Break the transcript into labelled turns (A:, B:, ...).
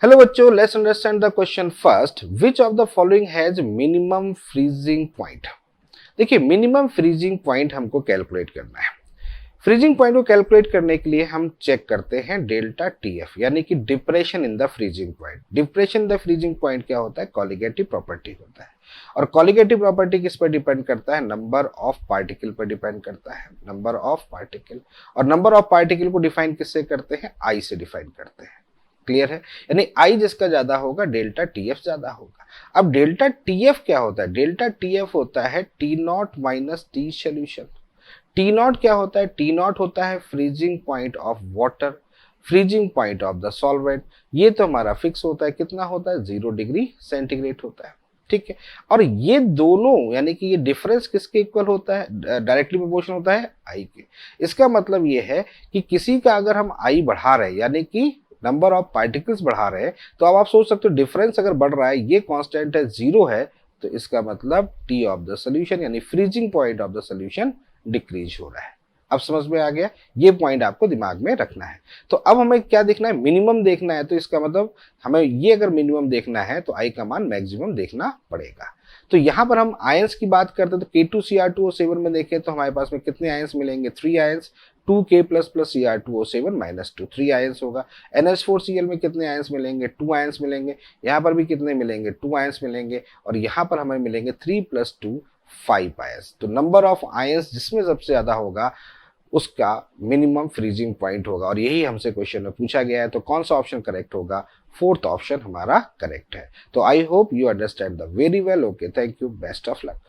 A: Hello बच्चों, let's understand the question first. Which of the following has minimum freezing point. देखिए, minimum freezing point हमको calculate करना है। Freezing point को calculate करने के लिए हम चेक करते हैं डेल्टा टीएफ, यानी कि depression in the freezing point. Depression in the freezing point क्या होता है? कॉलिगेटिव प्रॉपर्टी होता है। और कॉलिगेटिव प्रॉपर्टी किस पर डिपेंड करता है? नंबर ऑफ पार्टिकल पर डिपेंड करता है। नंबर ऑफ पार्टिकल, और नंबर ऑफ पार्टिकल को डिफाइन किससे करते हैं? आई से डिफाइन करते हैं। क्लियर है? यानी आई जिसका ज्यादा होगा, डेल्टा टीएफ ज्यादा होगा। अब डेल्टा टीएफ क्या होता है? डेल्टा टीएफ होता है T not minus T solution. T not क्या होता है? टी नॉट होता है freezing point of water, freezing point of the solvent. ये तो हमारा फिक्स होता है, कितना होता है? 0 डिग्री सेंटीग्रेड होता है। ठीक है। और ये दोनों, यानी कि ये डिफरेंस किसके इक्वल होता है? डायरेक्टली प्रोपोर्शनल होता है आई के। इसका मतलब ये है कि किसी का अगर हम आई बढ़ा रहे हैं, यानी कि नंबर ऑफ पार्टिकल्स बढ़ा रहे हैं, तो अब आप सोच सकते हो डिफरेंस अगर बढ़ रहा है, ये कांस्टेंट है, 0 है, तो इसका मतलब टी ऑफ द सोल्यूशन यानी freezing point of the solution decrease हो रहा है। अब समझ में आ गया? ये पॉइंट आपको दिमाग में रखना है। तो अब हमें क्या देखना है? मिनिमम देखना है। तो इसका मतलब हमें ये अगर मिनिमम देखना है तो आई का मान मैक्सिमम देखना पड़ेगा। तो यहां पर हम आयंस की बात करते हैं तो K2Cr2O7 में देखें तो हमारे पास में कितने आयंस मिलेंगे? 3 ions. 2K plus plus Cr2O7 minus 2, 3 ions होगा। NH4Cl में कितने आयंस मिलेंगे? 2 आयंस मिलेंगे। यहाँ पर भी कितने मिलेंगे? 2 आयंस मिलेंगे। और यहाँ पर हमें मिलेंगे 3 प्लस 2 5 आयंस। तो नंबर ऑफ आयंस जिसमें सबसे ज्यादा होगा उसका मिनिमम फ्रीजिंग पॉइंट होगा। और यही हमसे क्वेश्चन में पूछा गया है। तो कौन सा ऑप्शन करेक्ट होगा? फोर्थ ऑप्शन हमारा करेक्ट है। तो I hope you understand the very well. Okay, thank you, best of luck.